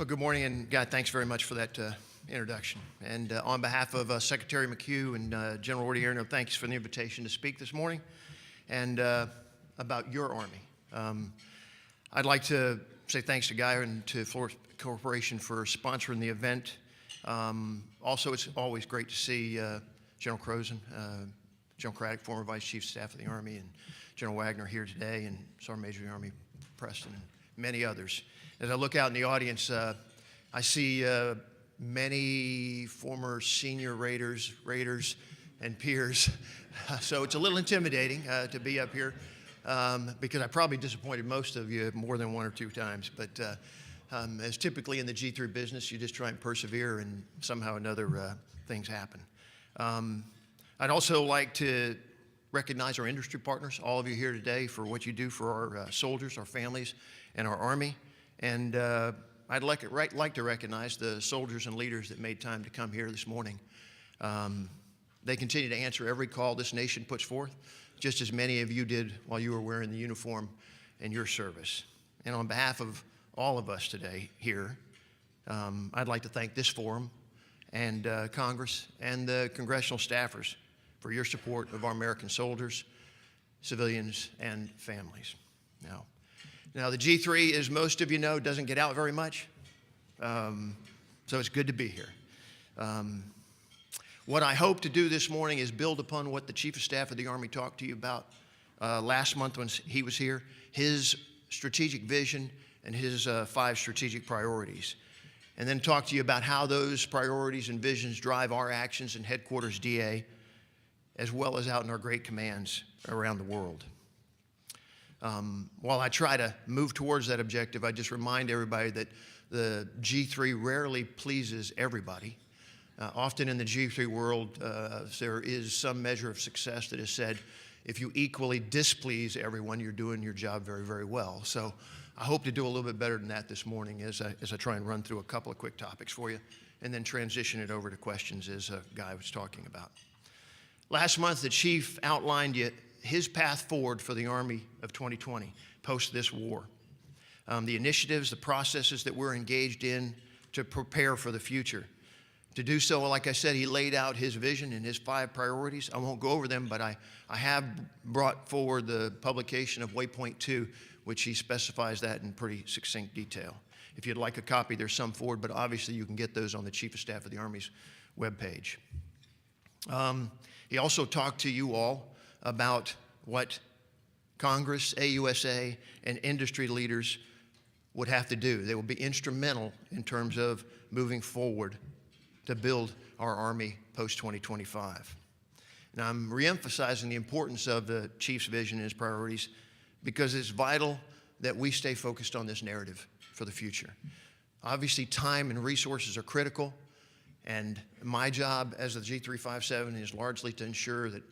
Well, good morning, and God, thanks very much for that introduction. And on behalf of Secretary McHugh and General Readiness, thanks for the invitation to speak this morning and about your Army. I'd like to say thanks to Guy and to Florida Corporation for sponsoring the event. Also, it's always great to see General Crozen, General Craddock, former Vice Chief of Staff of the Army, and General Wagner here today, and Sergeant Major of the Army Preston, and many others. As I look out in the audience, I see many former senior Raiders and peers, so it's a little intimidating to be up here because I probably disappointed most of you more than one or two times, but as typically in the G-3 business, you just try and persevere and somehow or another things happen. I'd also like to recognize our industry partners, all of you here today, for what you do for our soldiers, our families, and our Army. And I'd like to recognize the soldiers and leaders that made time to come here this morning. They continue to answer every call this nation puts forth, just as many of you did while you were wearing the uniform in your service. And on behalf of all of us today here, I'd like to thank this forum and Congress and the congressional staffers for your support of our American soldiers, civilians, and families. Now, the G3, as most of you know, doesn't get out very much, so it's good to be here. What I hope to do this morning is build upon what the Chief of Staff of the Army talked to you about last month when he was here, his strategic vision and his 5 strategic priorities, and then talk to you about how those priorities and visions drive our actions in Headquarters DA, as well as out in our great commands around the world. While I try to move towards that objective, I just remind everybody that the G3 rarely pleases everybody. Often in the G3 world, there is some measure of success that is said, if you equally displease everyone, you're doing your job very, very well. So I hope to do a little bit better than that this morning as I try and run through a couple of quick topics for you and then transition it over to questions as Guy was talking about. Last month, the Chief outlined his path forward for the Army of 2020, post this war. The initiatives, the processes that we're engaged in to prepare for the future. To do so, like I said, he laid out his vision and his 5 priorities. I won't go over them, but I have brought forward the publication of Waypoint 2, which he specifies that in pretty succinct detail. If you'd like a copy, there's some forward, but obviously you can get those on the Chief of Staff of the Army's webpage. He also talked to you all about what Congress, AUSA, and industry leaders would have to do. They will be instrumental in terms of moving forward to build our Army post-2025. Now, I'm reemphasizing the importance of the Chief's vision and his priorities because it's vital that we stay focused on this narrative for the future. Obviously, time and resources are critical, and my job as the G357 is largely to ensure that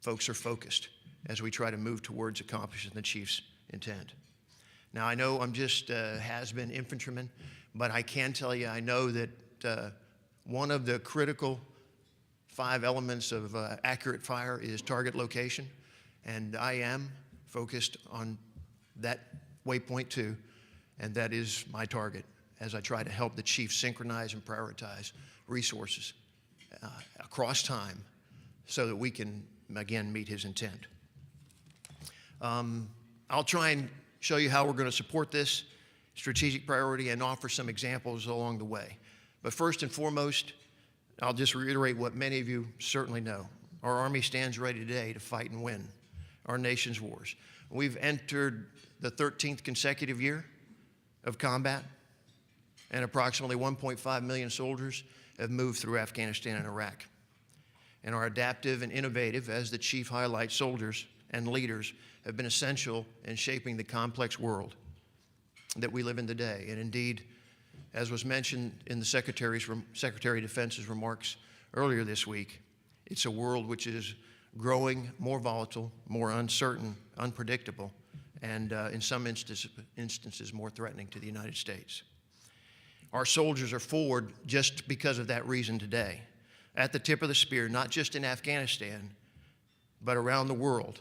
folks are focused as we try to move towards accomplishing the Chief's intent. Now, I know I'm just a has-been infantryman, but I can tell you I know that one of the critical 5 elements of accurate fire is target location, and I am focused on that Waypoint 2, and that is my target as I try to help the Chief synchronize and prioritize resources across time so that we can, again, meet his intent. I'll try and show you how we're going to support this strategic priority and offer some examples along the way. But first and foremost, I'll just reiterate what many of you certainly know. Our Army stands ready today to fight and win our nation's wars. We've entered the 13th consecutive year of combat, and approximately 1.5 million soldiers have moved through Afghanistan and Iraq. And our adaptive and innovative, as the Chief highlights, soldiers and leaders have been essential in shaping the complex world that we live in today. And indeed, as was mentioned in the Secretary of Defense's remarks earlier this week, it's a world which is growing more volatile, more uncertain, unpredictable, and in some instances more threatening to the United States. Our soldiers are forward just because of that reason today, at the tip of the spear, not just in Afghanistan, but around the world.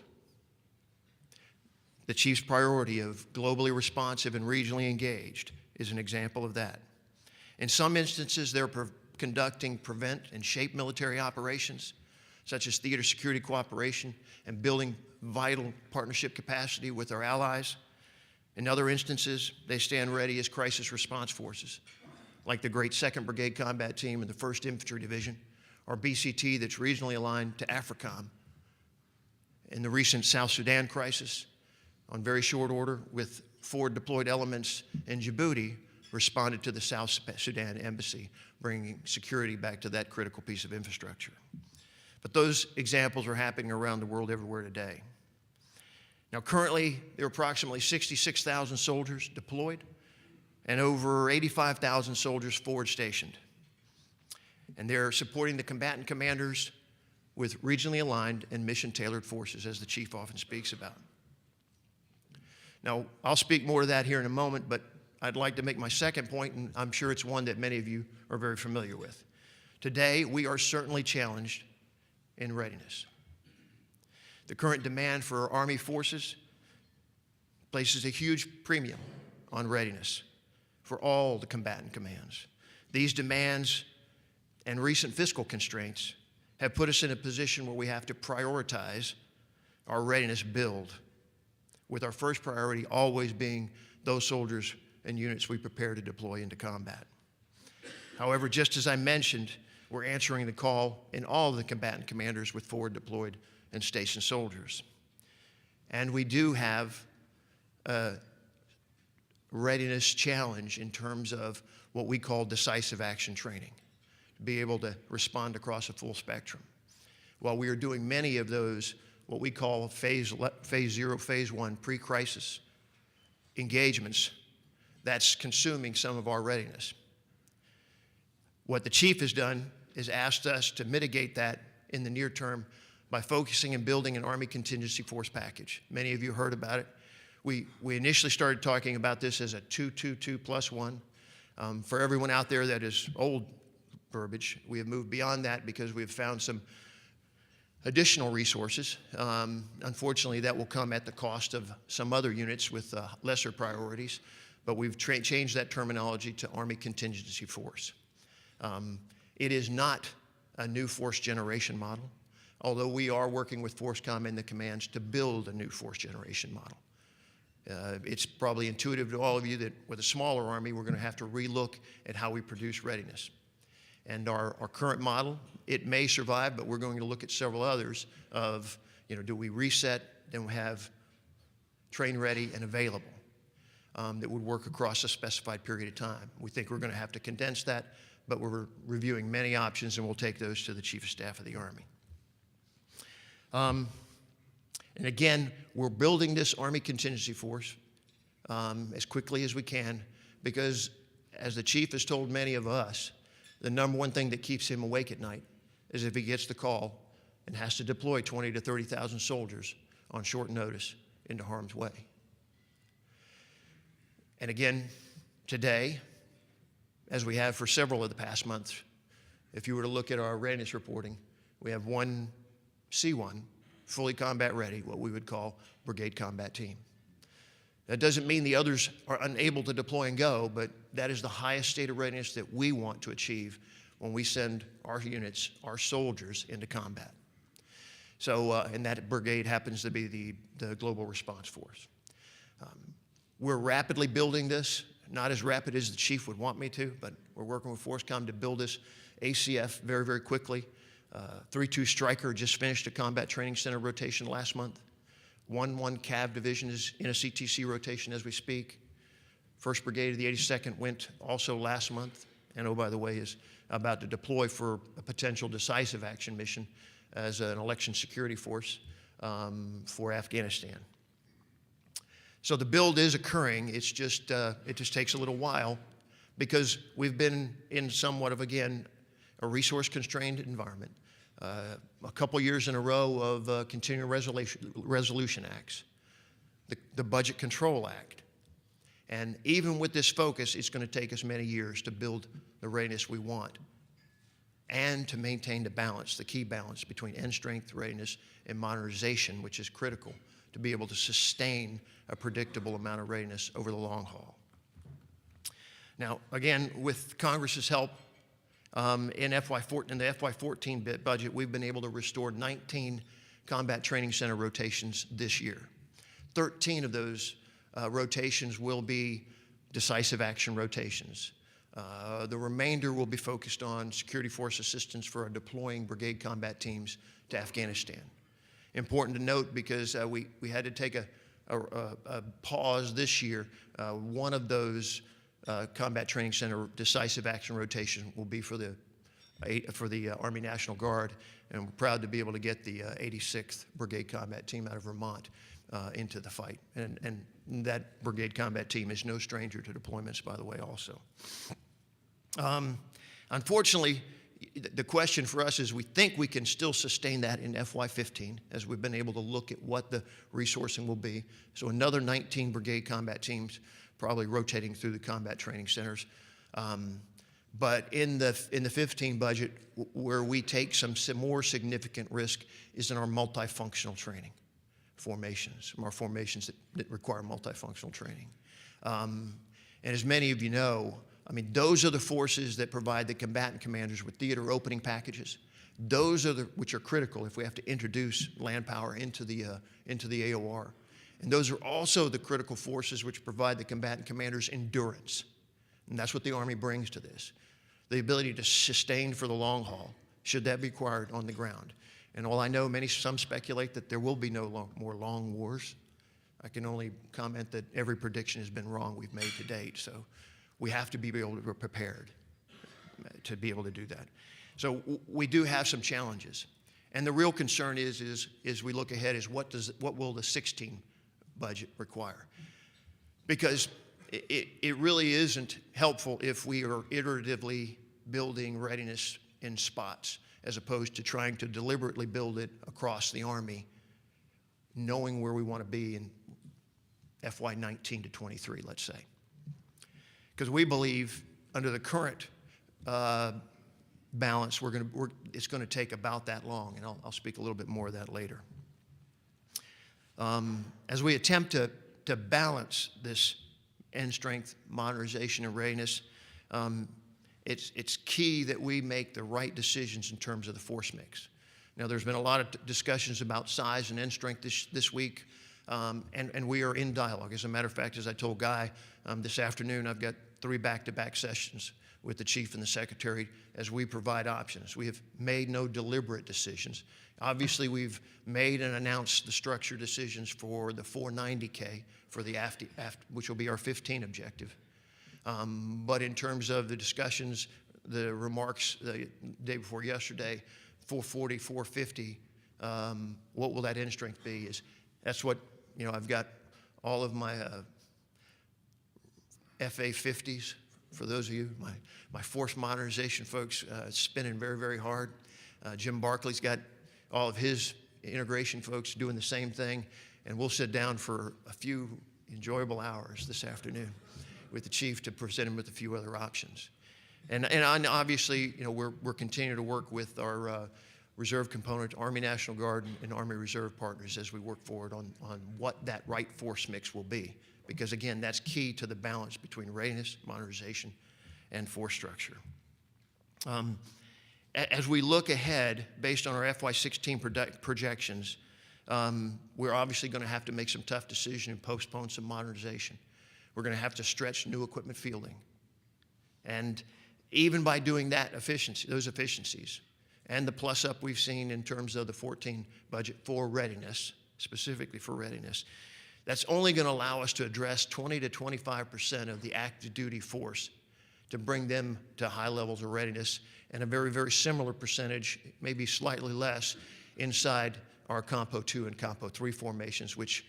The Chief's priority of globally responsive and regionally engaged is an example of that. In some instances, they're conducting prevent and shape military operations, such as theater security cooperation and building vital partnership capacity with our allies. In other instances, they stand ready as crisis response forces, like the great 2nd Brigade Combat Team and the 1st Infantry Division, or BCT that's regionally aligned to AFRICOM. In the recent South Sudan crisis, on very short order, with forward deployed elements in Djibouti, responded to the South Sudan embassy, bringing security back to that critical piece of infrastructure. But those examples are happening around the world everywhere today. Now, currently, there are approximately 66,000 soldiers deployed and over 85,000 soldiers forward stationed. And they're supporting the combatant commanders with regionally aligned and mission-tailored forces, as the chief often speaks about. Now, I'll speak more to that here in a moment, but I'd like to make my second point, and I'm sure it's one that many of you are very familiar with. Today, we are certainly challenged in readiness. The current demand for our Army forces places a huge premium on readiness for all the combatant commands. These demands and recent fiscal constraints have put us in a position where we have to prioritize our readiness build, with our first priority always being those soldiers and units we prepare to deploy into combat. However, just as I mentioned, we're answering the call in all of the combatant commanders with forward deployed and stationed soldiers. And we do have a readiness challenge in terms of what we call decisive action training, to be able to respond across a full spectrum. While we are doing many of those, what we call phase 0, phase 1 pre-crisis engagements, that's consuming some of our readiness. What the chief has done is asked us to mitigate that in the near term by focusing and building an Army contingency force package. Many of you heard about it. We initially started talking about this as a 2-2-2+1. For everyone out there that is old verbiage, we have moved beyond that because we have found some additional resources. Unfortunately, that will come at the cost of some other units with lesser priorities, but we've changed that terminology to Army Contingency Force. It is not a new force generation model, although we are working with FORCECOM and the commands to build a new force generation model. It's probably intuitive to all of you that with a smaller Army, we're going to have to relook at how we produce readiness. And our current model, it may survive, but we're going to look at several others of, do we reset, then we have train ready and available that would work across a specified period of time. We think we're going to have to condense that, but we're reviewing many options, and we'll take those to the Chief of Staff of the Army. And again, we're building this Army Contingency Force as quickly as we can because, as the Chief has told many of us, the number one thing that keeps him awake at night is if he gets the call and has to deploy 20 to 30,000 soldiers on short notice into harm's way. And again, today, as we have for several of the past months, if you were to look at our readiness reporting, we have one C1, fully combat ready, what we would call brigade combat team. That doesn't mean the others are unable to deploy and go, but that is the highest state of readiness that we want to achieve when we send our units, our soldiers, into combat. So, and that brigade happens to be the Global Response Force. We're rapidly building this, not as rapid as the chief would want me to, but we're working with FORCECOM to build this ACF very, very quickly. 3-2 Stryker just finished a combat training center rotation last month. 1-1 Cav division is in a CTC rotation as we speak. 1st Brigade of the 82nd went also last month, and oh, by the way, is about to deploy for a potential decisive action mission as an election security force for Afghanistan. So the build is occurring. It's just, it just takes a little while because we've been in somewhat of, again, a resource-constrained environment. A couple years in a row of continuing resolution acts, the Budget Control Act. And even with this focus, it's going to take us many years to build the readiness we want and to maintain the balance, the key balance between end strength, readiness, and modernization, which is critical to be able to sustain a predictable amount of readiness over the long haul. Now, again, with Congress's help, in the FY14 budget, we've been able to restore 19 combat training center rotations this year. 13 of those rotations will be decisive action rotations. The remainder will be focused on security force assistance for our deploying brigade combat teams to Afghanistan. Important to note, because we had to take a pause this year. One of those combat training center decisive action rotation will be for the Army National Guard, and we're proud to be able to get the 86th Brigade Combat Team out of Vermont into the fight. And that Brigade Combat Team is no stranger to deployments, by the way, also. Unfortunately, the question for us is we think we can still sustain that in FY15, as we've been able to look at what the resourcing will be. So another 19 Brigade Combat Teams probably rotating through the combat training centers. But in the 15 budget, where we take some more significant risk is in our multifunctional training formations, our formations that require multifunctional training. And as many of you know, I mean, those are the forces that provide the combatant commanders with theater opening packages. Those are which are critical if we have to introduce land power into the AOR. And those are also the critical forces which provide the combatant commanders endurance. And that's what the Army brings to this. The ability to sustain for the long haul, should that be required on the ground. And all I know, some speculate that there will be no more long wars. I can only comment that every prediction has been wrong we've made to date. So we have to be able to be prepared to be able to do that. So we do have some challenges. And the real concern is we look ahead is what will the 16 budget require? Because it really isn't helpful if we are iteratively building readiness in spots, as opposed to trying to deliberately build it across the Army, knowing where we want to be in FY19 to 23, let's say. Because we believe under the current balance, it's going to take about that long, and I'll speak a little bit more of that later. As we attempt to balance this end strength, modernization, and readiness, it's key that we make the right decisions in terms of the force mix. Now, there's been a lot of discussions about size and end strength this week, and we are in dialogue. As a matter of fact, as I told Guy, this afternoon I've got 3 back-to-back sessions with the Chief and the Secretary as we provide options. We have made no deliberate decisions. Obviously, we've made and announced the structure decisions for the 490K for the which will be our 15 objective. But in terms of the discussions, the remarks the day before yesterday, 440, 450, what will that end strength be? That's what, I've got all of my FA-50s, for those of you, my force modernization folks, spinning very, very hard. Jim Barkley's got all of his integration folks doing the same thing, and we'll sit down for a few enjoyable hours this afternoon with the Chief to present him with a few other options. And obviously, we're continuing to work with our reserve component, Army National Guard and Army Reserve partners as we work forward on what that right force mix will be. Because again, that's key to the balance between readiness, modernization, and force structure. As we look ahead, based on our FY16 projections, we're obviously going to have to make some tough decisions and postpone some modernization. We're going to have to stretch new equipment fielding. And even by doing that those efficiencies, and the plus up we've seen in terms of the 14 budget for readiness, specifically for readiness, that's only going to allow us to address 20 to 25% of the active duty force to bring them to high levels of readiness, and a very, very similar percentage, maybe slightly less, inside our Compo 2 and Compo 3 formations, which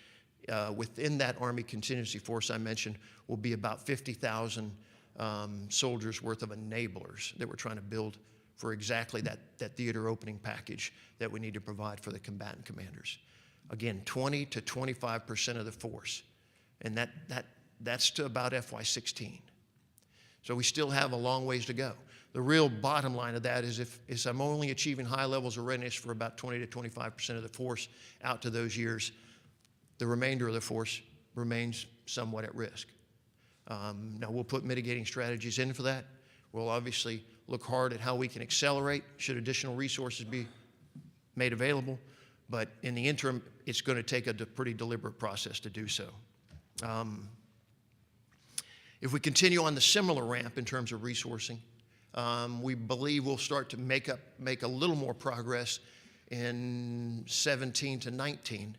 within that Army contingency force I mentioned will be about 50,000 soldiers worth of enablers that we're trying to build for exactly that theater opening package that we need to provide for the combatant commanders. Again, 20 to 25% of the force, and that's to about FY16. So we still have a long ways to go. The real bottom line of that is I'm only achieving high levels of readiness for about 20 to 25% of the force out to those years. The remainder of the force remains somewhat at risk. Now, we'll put mitigating strategies in for that. We'll obviously look hard at how we can accelerate should additional resources be made available. But in the interim, it's going to take a pretty deliberate process to do so. If we continue on the similar ramp in terms of resourcing, we believe we'll start to make a little more progress in 17 to 19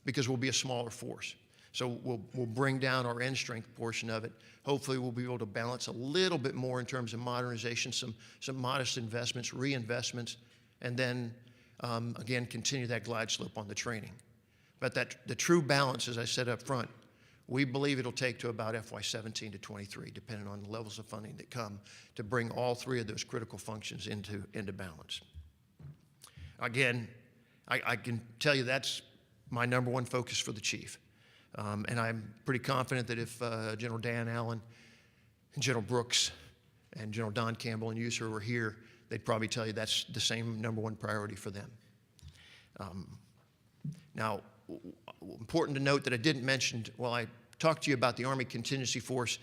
because we'll be a smaller force. So we'll bring down our end strength portion of it. Hopefully we'll be able to balance a little bit more in terms of modernization, some modest investments, reinvestments, and then again, continue that glide slope on the training. But the true balance, as I said up front, we believe it'll take to about FY17 to 23, depending on the levels of funding that come to bring all three of those critical functions into balance. Again, I can tell you that's my number one focus for the chief. And I'm pretty confident that if General Dan Allen and General Brooks and General Don Campbell and USAR were here, they'd probably tell you that's the same number one priority for them. Now, important to note that I didn't mention, while I talked to you about the Army Contingency Force,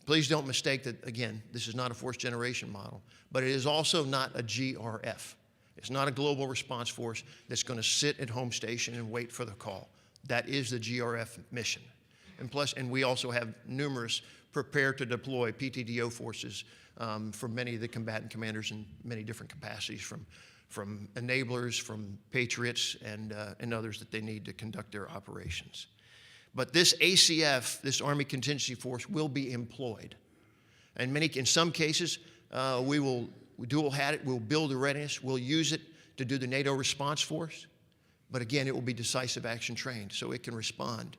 please don't mistake that, again, this is not a force generation model, but it is also not a GRF. It's not a global response force that's going to sit at home station and wait for the call. That is the GRF mission. And plus, and we also have numerous prepare to deploy PTDO forces for many of the combatant commanders in many different capacities, from enablers, from patriots, and others that they need to conduct their operations. But this ACF, this Army Contingency Force, will be employed. And in some cases, we dual hat it, we'll build the readiness, we'll use it to do the NATO response force. But again, it will be decisive action trained, so it can respond.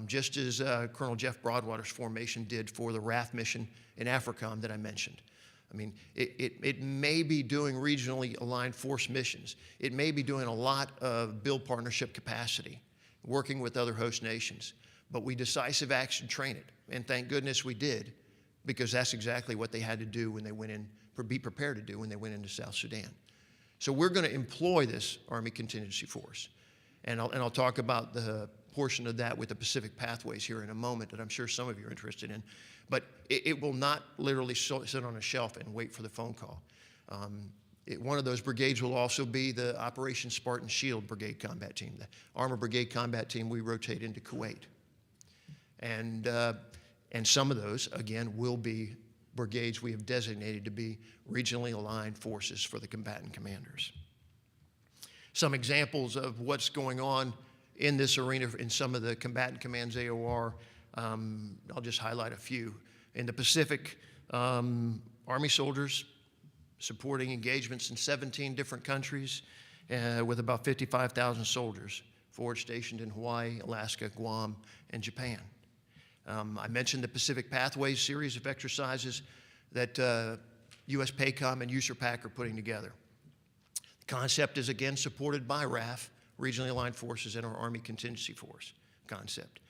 Just as Colonel Jeff Broadwater's formation did for the RAF mission in AFRICOM that I mentioned. I mean, it may be doing regionally aligned force missions. It may be doing a lot of build partnership capacity, working with other host nations. But we decisive action train it, and thank goodness we did, because that's exactly what they had to do when they went in, be prepared to do when they went into South Sudan. So we're going to employ this Army Contingency Force. And I'll talk about the portion of that with the Pacific Pathways here in a moment that I'm sure some of you are interested in. But it will not literally sit on a shelf and wait for the phone call. One of those brigades will also be the Operation Spartan Shield Brigade Combat Team, the Armor Brigade Combat Team we rotate into Kuwait. And some of those, again, will be brigades we have designated to be regionally aligned forces for the combatant commanders. Some examples of what's going on in this arena in some of the combatant commands AOR, I'll just highlight a few. In the Pacific, Army soldiers supporting engagements in 17 different countries with about 55,000 soldiers forward stationed in Hawaii, Alaska, Guam, and Japan. I mentioned the Pacific Pathways series of exercises that US PACOM and USARPAC are putting together. The concept is again supported by RAF, Regionally Aligned Forces, and our Army Contingency Force concept.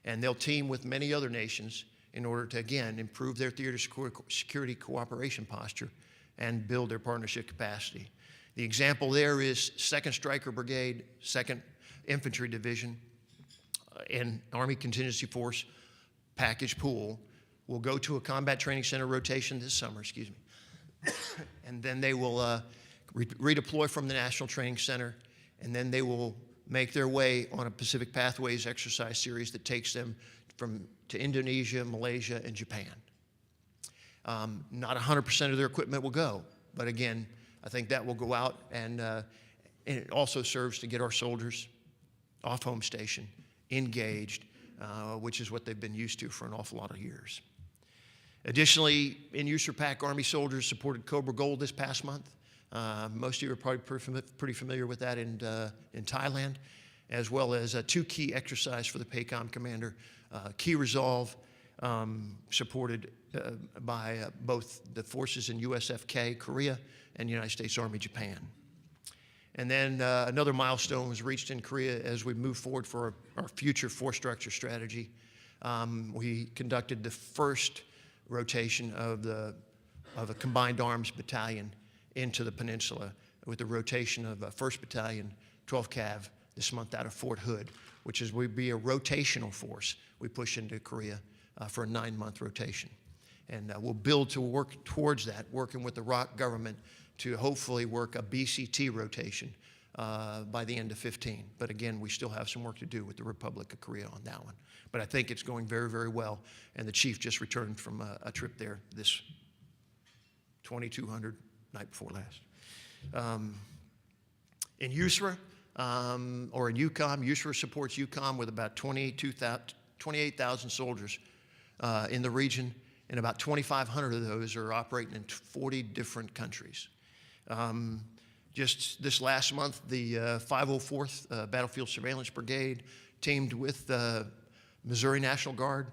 And they'll team with many other nations in order to, again, improve their theater security cooperation posture and build their partnership capacity. The example there is 2nd Stryker Brigade, 2nd Infantry Division, and Army Contingency Force package pool will go to a combat training center rotation this summer, and then they will redeploy from the National Training Center, and then they will make their way on a Pacific Pathways exercise series that takes them to Indonesia, Malaysia, and Japan. Not 100% of their equipment will go, but again, I think that will go out, and it also serves to get our soldiers off home station, engaged, which is what they've been used to for an awful lot of years. Additionally, in USARPAC, Army soldiers supported Cobra Gold this past month. Most of you are probably pretty familiar with that in Thailand, as well as two key exercises for the PACOM commander, Key Resolve, supported by both the forces in USFK, Korea, and United States Army, Japan. And then another milestone was reached in Korea as we move forward for our future force structure strategy. We conducted the first rotation of a combined arms battalion into the peninsula with the rotation of 1st Battalion, 12th Cav this month out of Fort Hood, which would be a rotational force we push into Korea for a 9-month rotation. And we'll build to work towards that, working with the ROC government to hopefully work a BCT rotation by the end of 15. But again, we still have some work to do with the Republic of Korea on that one. But I think it's going very, very well. And the chief just returned from a trip there, this 2200 night before last. In USRA, or in UCOM, USRA supports UCOM with about 28,000 soldiers in the region, and about 2,500 of those are operating in 40 different countries. Just this last month, the 504th Battlefield Surveillance Brigade, teamed with the Missouri National Guard,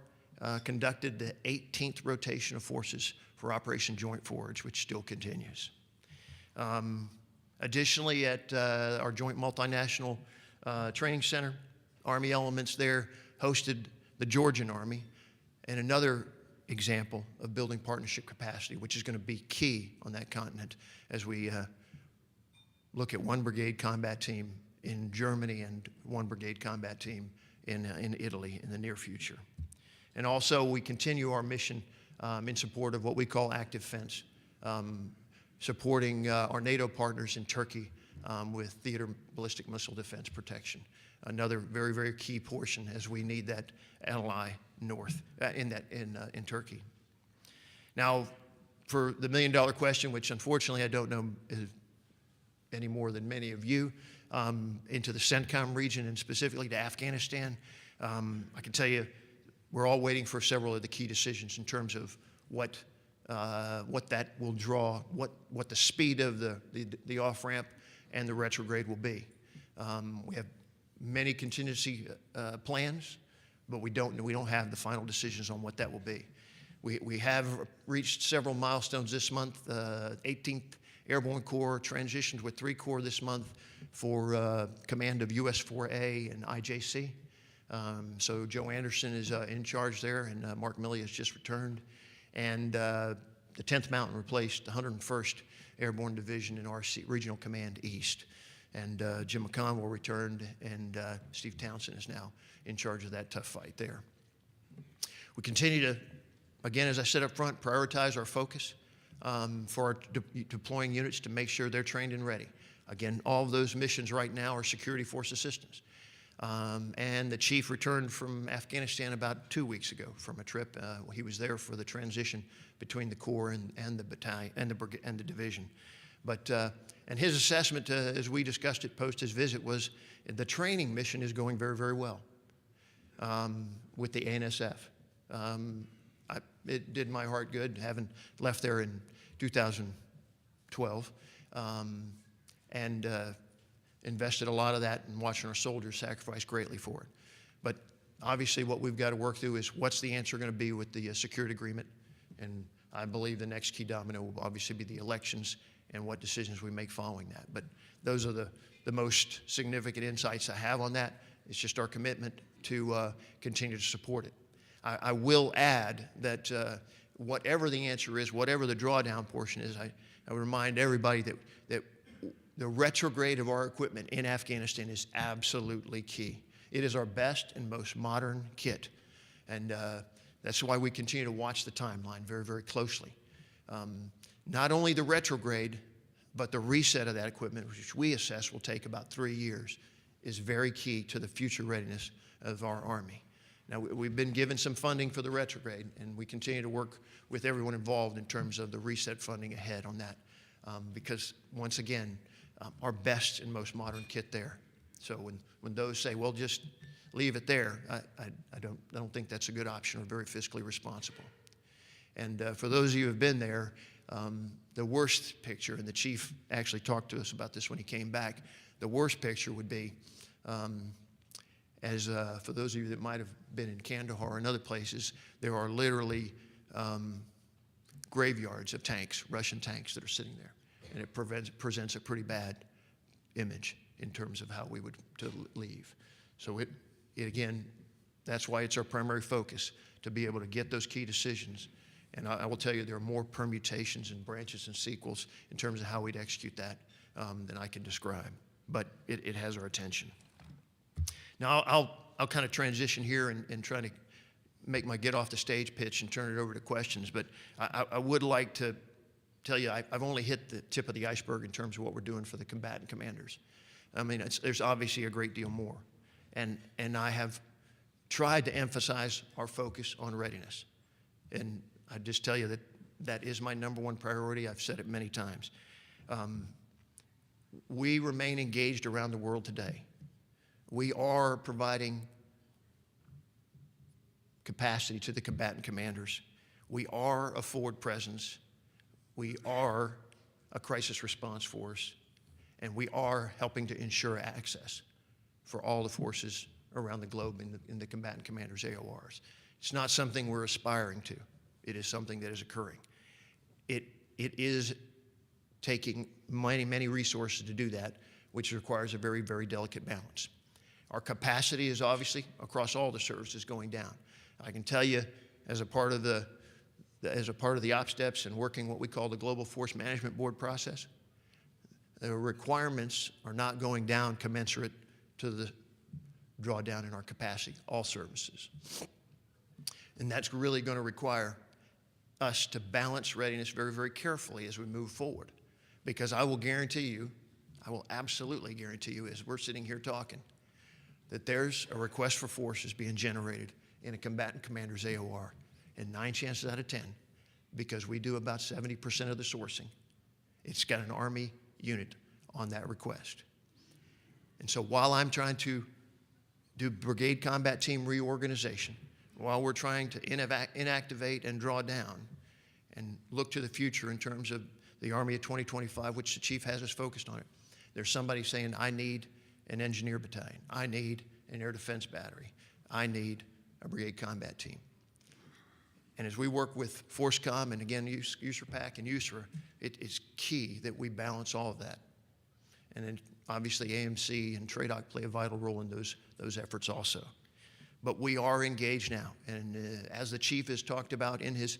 conducted the 18th rotation of forces for Operation Joint Forage, which still continues. Additionally, at our Joint Multinational Training Center, Army elements there hosted the Georgian Army, and another example of building partnership capacity, which is going to be key on that continent as we look at one brigade combat team in Germany and one brigade combat team in Italy in the near future. And also, we continue our mission in support of what we call active fence, supporting our NATO partners in Turkey with theater ballistic missile defense protection. Another very, very key portion as we need that ally north in Turkey. Now, for the million-dollar question, which unfortunately I don't know any more than many of you, into the CENTCOM region and specifically to Afghanistan, I can tell you we're all waiting for several of the key decisions in terms of what that will draw, what the speed of the off-ramp and the retrograde will be. We have many contingency plans, but we don't have the final decisions on what that will be. We have reached several milestones this month. 18th Airborne Corps transitioned with 3 Corps this month for command of US 4A and IJC. So Joe Anderson is in charge there, and Mark Milley has just returned. And the 10th Mountain replaced the 101st Airborne Division in our Regional Command East. And Jim McConnell returned, and Steve Townsend is now in charge of that tough fight there. We continue to, again, as I said up front, prioritize our focus for our deploying units to make sure they're trained and ready. Again, all of those missions right now are security force assistance. And the chief returned from Afghanistan about 2 weeks ago from a trip. He was there for the transition between the Corps and the battalion and the division. But and his assessment, as we discussed it post his visit, was the training mission is going very, very well with the ANSF. It did my heart good having left there in 2012 and invested a lot of that in watching our soldiers sacrifice greatly for it. But obviously what we've got to work through is what's the answer going to be with the security agreement. And I believe the next key domino will obviously be the elections and what decisions we make following that. But those are the most significant insights I have on that. It's just our commitment to continue to support it. I will add that whatever the answer is, whatever the drawdown portion is, I remind everybody that the retrograde of our equipment in Afghanistan is absolutely key. It is our best and most modern kit. And that's why we continue to watch the timeline very, very closely. Not only the retrograde, but the reset of that equipment, which we assess will take about 3 years, is very key to the future readiness of our Army. Now, we've been given some funding for the retrograde, and we continue to work with everyone involved in terms of the reset funding ahead on that, because, once again, our best and most modern kit there. So when those say, well, just leave it there, I don't think that's a good option or very fiscally responsible. And for those of you who have been there, the worst picture, and the chief actually talked to us about this when he came back, the worst picture would be, for those of you that might have been in Kandahar and other places, there are literally graveyards of tanks, Russian tanks that are sitting there. And it presents a pretty bad image in terms of how we would to leave. So it again, that's why it's our primary focus, to be able to get those key decisions. And I will tell you there are more permutations and branches and sequels in terms of how we'd execute that than I can describe. But it has our attention. Now I'll kind of transition here and try to make my get off the stage pitch and turn it over to questions, but I would like to tell you I've only hit the tip of the iceberg in terms of what we're doing for the combatant commanders. I mean, there's obviously a great deal more. And I have tried to emphasize our focus on readiness. And I just tell you that that is my number one priority. I've said it many times. We remain engaged around the world today. We are providing capacity to the combatant commanders. We are a forward presence. We are a crisis response force. And we are helping to ensure access for all the forces around the globe in the combatant commanders' AORs. It's not something we're aspiring to. It is something that is occurring. It is taking many, many resources to do that, which requires a very, very delicate balance. Our capacity is obviously across all the services going down. I can tell you, as a part of the op steps and working what we call the Global Force Management Board process, the requirements are not going down commensurate to the drawdown in our capacity, all services. And that's really going to require us to balance readiness very, very carefully as we move forward. Because I will guarantee you, I will absolutely guarantee you, as we're sitting here talking, that there's a request for forces being generated in a combatant commander's AOR. And 9 chances out of 10, because we do about 70% of the sourcing, it's got an Army unit on that request. And so while I'm trying to do brigade combat team reorganization, while we're trying to inactivate and draw down and look to the future in terms of the Army of 2025, which the chief has us focused on it, there's somebody saying, I need an engineer battalion. I need an air defense battery. I need a brigade combat team. And as we work with FORSCOM and again, USRPAC and USRA, it is key that we balance all of that. And then obviously AMC and TRADOC play a vital role in those efforts also. But we are engaged now. And as the chief has talked about in his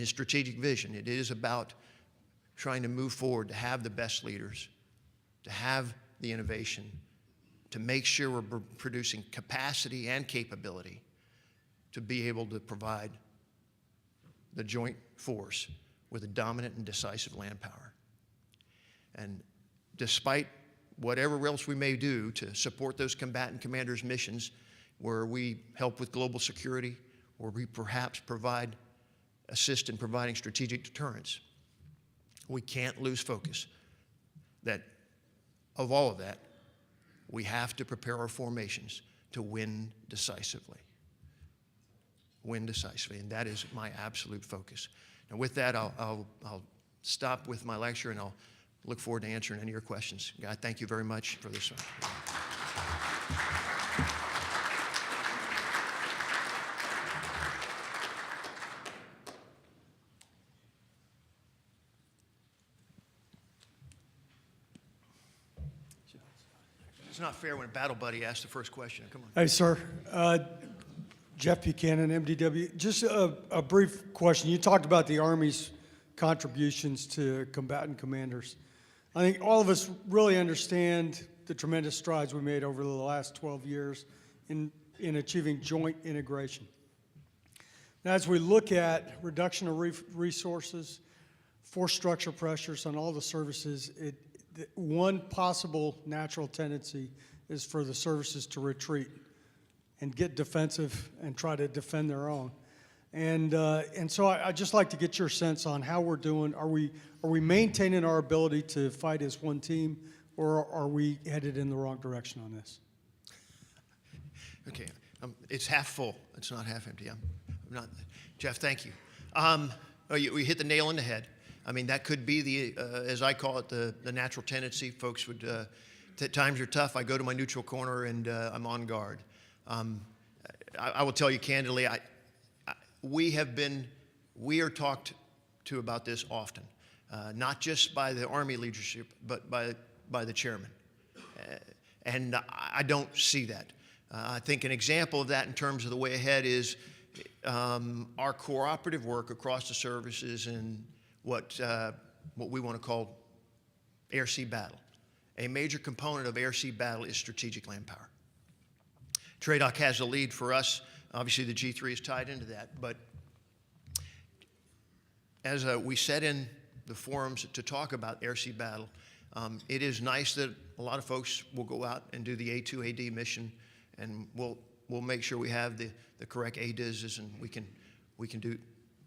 strategic vision, it is about trying to move forward, to have the best leaders, to have the innovation, to make sure we're producing capacity and capability to be able to provide the joint force with a dominant and decisive land power. And despite whatever else we may do to support those combatant commanders' missions, where we help with global security, or we perhaps assist in providing strategic deterrence, we can't lose focus that of all of that, we have to prepare our formations to win decisively. Win decisively, and that is my absolute focus. And with that, I'll stop with my lecture, and I'll look forward to answering any of your questions. God, thank you very much for this one. It's not fair when a battle buddy asks the first question. Come on. Hey, sir. Jeff Buchanan, MDW. Just a brief question. You talked about the Army's contributions to combatant commanders. I think all of us really understand the tremendous strides we made over the last 12 years in achieving joint integration. Now, as we look at reduction of resources, force structure pressures on all the services, one possible natural tendency is for the services to retreat and get defensive and try to defend their own. And so I'd just like to get your sense on how we're doing. Are we maintaining our ability to fight as one team, or are we headed in the wrong direction on this? Okay, it's half full. It's not half empty. I'm not. Jeff, thank you. We hit the nail on the head. I mean, that could be the, as I call it, the natural tendency. Folks would, times are tough. I go to my neutral corner and I'm on guard. I will tell you candidly, we are talked to about this often, not just by the Army leadership, but by the chairman. And I don't see that. I think an example of that in terms of the way ahead is our cooperative work across the services and what we want to call air-sea battle. A major component of air-sea battle is strategic land power. TRADOC has a lead for us Obviously, the G3 is tied into that. But as we set in the forums to talk about air-sea battle, it is nice that a lot of folks will go out and do the A2AD mission, and we'll make sure we have the correct ADISs, and we can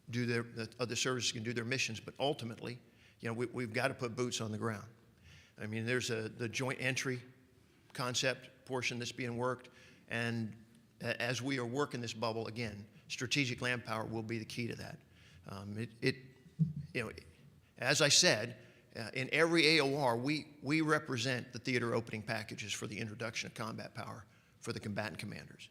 the other services can do their missions. But ultimately, we've got to put boots on the ground. I mean, there's the joint entry concept portion that's being worked, and as we are working this bubble, again, strategic land power will be the key to that. As I said, in every AOR, we represent the theater opening packages for the introduction of combat power for the combatant commanders.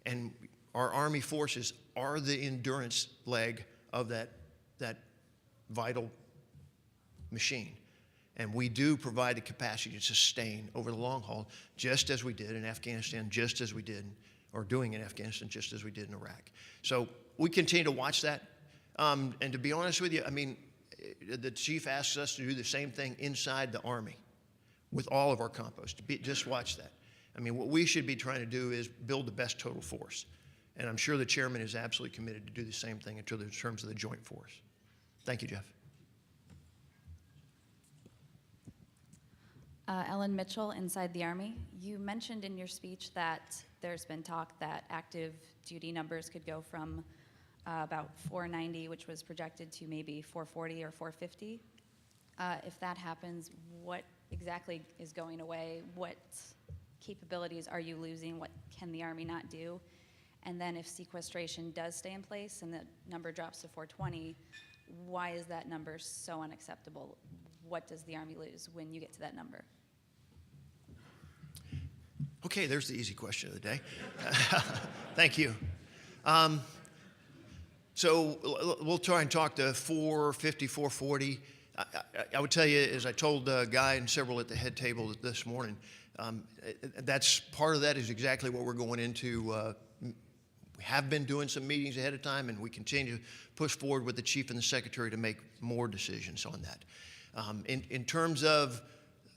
And our Army forces are the endurance leg of that vital machine. And we do provide the capacity to sustain over the long haul, just as we did in Afghanistan, just as we did, or doing in Afghanistan, just as we did in Iraq. So we continue to watch that. And to be honest with you, I mean, the chief asks us to do the same thing inside the Army with all of our compos. Just watch that. I mean, what we should be trying to do is build the best total force. And I'm sure the chairman is absolutely committed to do the same thing in terms of the joint force. Thank you, Jeff. Ellen Mitchell, Inside the Army. You mentioned in your speech that there's been talk that active duty numbers could go from about 490, which was projected, to maybe 440 or 450. If that happens, what exactly is going away? What capabilities are you losing? What can the Army not do? And then if sequestration does stay in place and the number drops to 420, why is that number so unacceptable? What does the Army lose when you get to that number? Okay, there's the easy question of the day. Thank you. So we'll try and talk to 450, 440. I would tell you, as I told Guy and several at the head table this morning, that's part of that is exactly what we're going into. We have been doing some meetings ahead of time, and we continue to push forward with the chief and the secretary to make more decisions on that. In terms of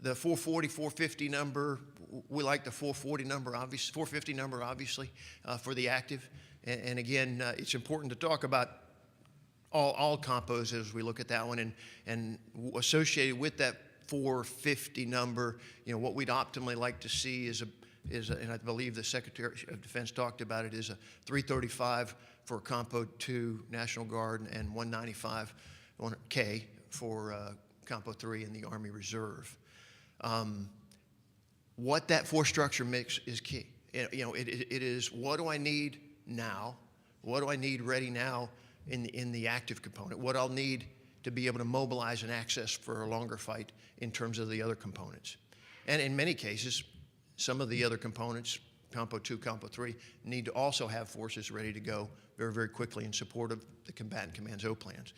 the 440, 450 number, we like the 440 number, 450 number, obviously, for the active. And again, it's important to talk about all compos as we look at that one, and associated with that 450 number, what we'd optimally like to see is and I believe the Secretary of Defense talked about it, is a 335 for Compo 2 National Guard and 195K for Compo 3 in the Army Reserve. What that force structure mix is key. It is, what do I need now? What do I need ready now in the active component? What I'll need to be able to mobilize and access for a longer fight in terms of the other components. And in many cases, some of the other components, Compo 2, Compo 3, need to also have forces ready to go very, very quickly in support of the combatant command's O plans.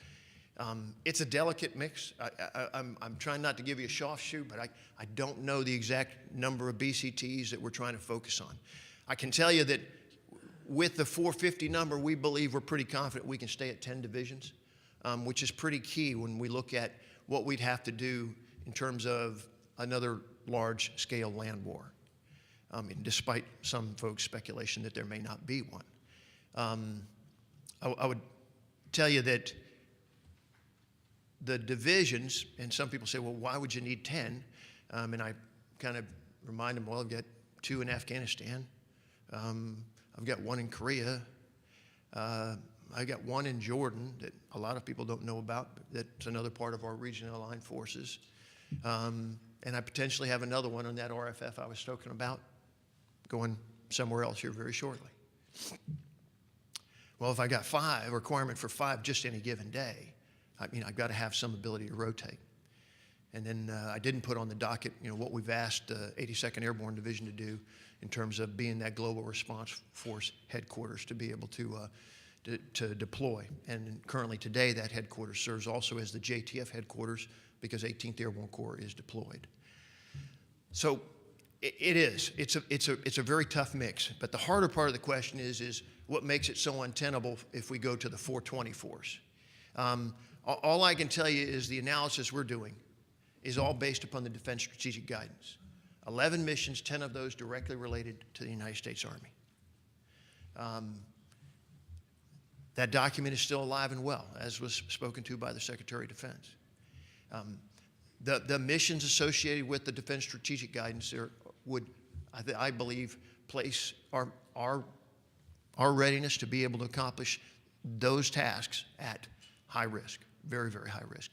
It's a delicate mix. I'm trying not to give you a soft shoe, but I don't know the exact number of BCTs that we're trying to focus on. I can tell you that with the 450 number, we believe we're pretty confident we can stay at 10 divisions, which is pretty key when we look at what we'd have to do in terms of another large-scale land war, despite some folks' speculation that there may not be one. I would tell you that the divisions, and some people say, well, why would you need 10? And I kind of remind them, well, I've got 2 in Afghanistan. I've got 1 in Korea. I've got 1 in Jordan that a lot of people don't know about, but that's another part of our regional aligned forces. And I potentially have another one on that RFF I was talking about going somewhere else here very shortly. Well, if I got 5, requirement for 5 just any given day, I've got to have some ability to rotate. And then I didn't put on the docket, what we've asked the 82nd Airborne Division to do in terms of being that global response force headquarters to be able to deploy. And currently today, that headquarters serves also as the JTF headquarters because 18th Airborne Corps is deployed. So it's a very tough mix. But the harder part of the question is what makes it so untenable if we go to the 420 force. All I can tell you is the analysis we're doing is all based upon the Defense Strategic Guidance. 11 missions, 10 of those directly related to the United States Army. That document is still alive and well, as was spoken to by the Secretary of Defense. The missions associated with the Defense Strategic Guidance would, I believe, place our readiness to be able to accomplish those tasks at high risk, very, very high risk,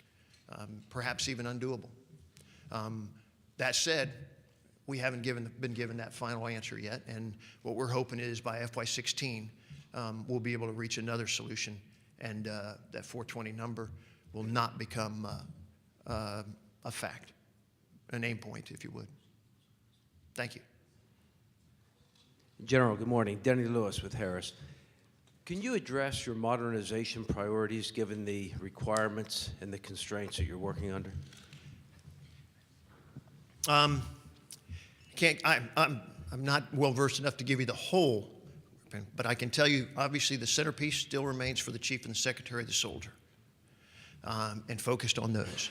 perhaps even undoable. That said, we haven't been given that final answer yet, and what we're hoping is by FY16, we'll be able to reach another solution, and that 420 number will not become a fact, an aim point, if you would. Thank you. General, good morning. Denny Lewis with Harris. Can you address your modernization priorities given the requirements and the constraints that you're working under? I'm not well versed enough to give you the whole, but I can tell you, obviously, the centerpiece still remains for the Chief and the Secretary of the Soldier, and focused on those.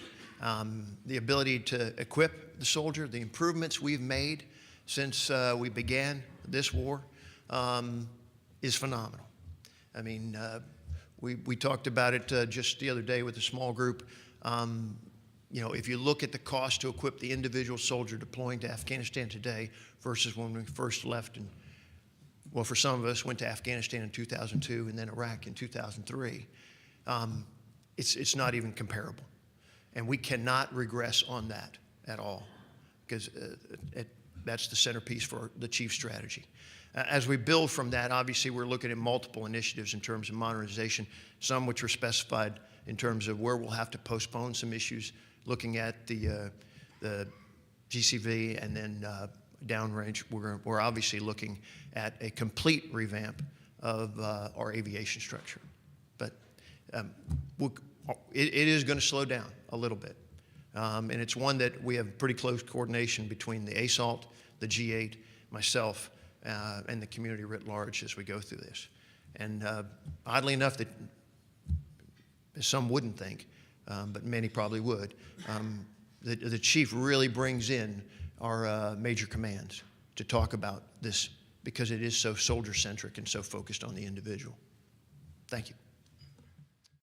The ability to equip the soldier, the improvements we've made since we began this war is phenomenal. I mean, we talked about it just the other day with a small group. You know, if you look at the cost to equip the individual soldier deploying to Afghanistan today versus when we first left, and well, for some of us, went to Afghanistan in 2002 and then Iraq in 2003, it's not even comparable. And we cannot regress on that at all, because that's the centerpiece for the chief strategy. As we build from that, obviously we're looking at multiple initiatives in terms of modernization, some which are specified in terms of where we'll have to postpone some issues, looking at the GCV, and then downrange, we're obviously looking at a complete revamp of our aviation structure. But it is going to slow down a little bit. And it's one that we have pretty close coordination between the ASALT, the G8, myself, and the community writ large as we go through this. And oddly enough, that some wouldn't think, but many probably would, the chief really brings in our major commands to talk about this, because it is so soldier-centric and so focused on the individual. Thank you.